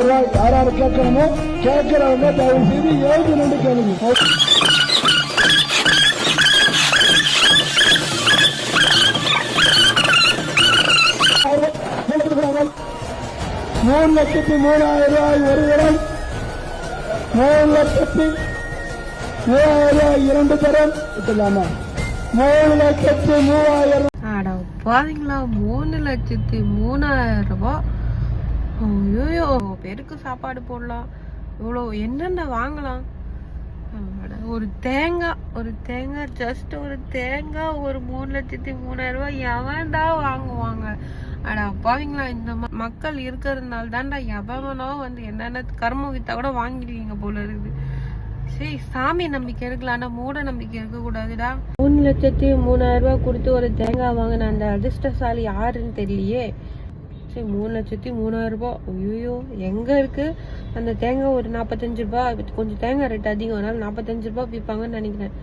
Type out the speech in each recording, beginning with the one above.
ரூபாய். யார் யாரு கேட்கணுமோ கேட்கிறவங்க தயவு செய்து எழுதி நின்று கேளுங்க. 3,03,000 ரூபாய் ஒரு தரம், 3,03,000 இரண்டு தரம் விட்டுலாமா? 3,03,000. பாத்தீங்களா, 3,03,000 ரூபாய். ஐயோ, பேருக்கு சாப்பாடு போடலாம், இவ்வளோ என்னென்ன வாங்கலாம். ஒரு தேங்காய் ஜஸ்ட் ஒரு தேங்காய் ஒரு 3,03,000 ரூபாய் எவன்டா வாங்குவாங்க? பாவீங்களா, இந்த மக்கள் இருக்கிறதுனால தான்டா எவனோ வந்து என்னென்ன கர்ம வித்தா கூட வாங்கிடுவீங்க போல இருக்குது. சரி, சாமி நம்பிக்கை இருக்கலாம், ஆனா மூட நம்பிக்கை இருக்க கூடாதுடா. 3,03,000 ரூபாய் கொடுத்து ஒரு தேங்காய் வாங்கின அந்த அதிர்ஷ்டசாலி யாருன்னு தெரியலையே. சரி, 3,03,000 ரூபாய். ஐயோ, எங்க இருக்கு அந்த தேங்காய்? ஒரு 45 ரூபாய், கொஞ்சம் தேங்காய் ரேட் அதிகம், அதனால 45 ரூபாய் விற்பாங்கன்னு நினைக்கிறேன்.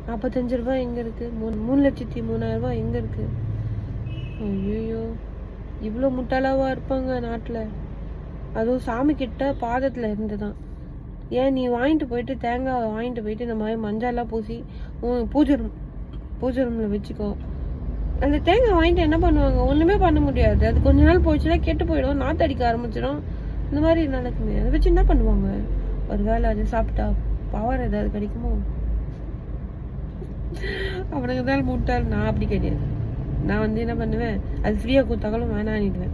45 ரூபாய் எங்க இருக்கு? 3,03,000 ரூபாய் எங்க இருக்கு? ஐயோ, இவ்வளோ முட்டாளாவா இருப்பாங்க நாட்டுல? அதுவும் சாமி கிட்ட பாதத்துல இருந்துதான். ஏன் நீ வாங்கிட்டு போயிட்டு தேங்காய் வாங்கிட்டு போயிட்டு இந்த மாதிரி மஞ்சள்லாம் பூசி பூஜை ரூம்ல வச்சுக்கோ. அந்த தேங்காய் வாங்கிட்டு என்ன பண்ணுவாங்க? ஒண்ணுமே பண்ண முடியாது. அது கொஞ்ச நாள் போயிடுச்சுன்னா கெட்டு போயிடும், நாத்து அடிக்க ஆரம்பிச்சிடும், இந்த மாதிரி நடக்குமே. அதை வச்சு என்ன பண்ணுவாங்க? ஒரு வேளை அது சாப்பிட்டா பவர் ஏதாவது கிடைக்குமோ? அவனுக்கு தான் முட்டாள். நான் அப்படி கிடையாது. நான் வந்து என்ன பண்ணுவேன், அது ஃப்ரீயா கொடுத்தாலும் வேணான்னுடுவேன்.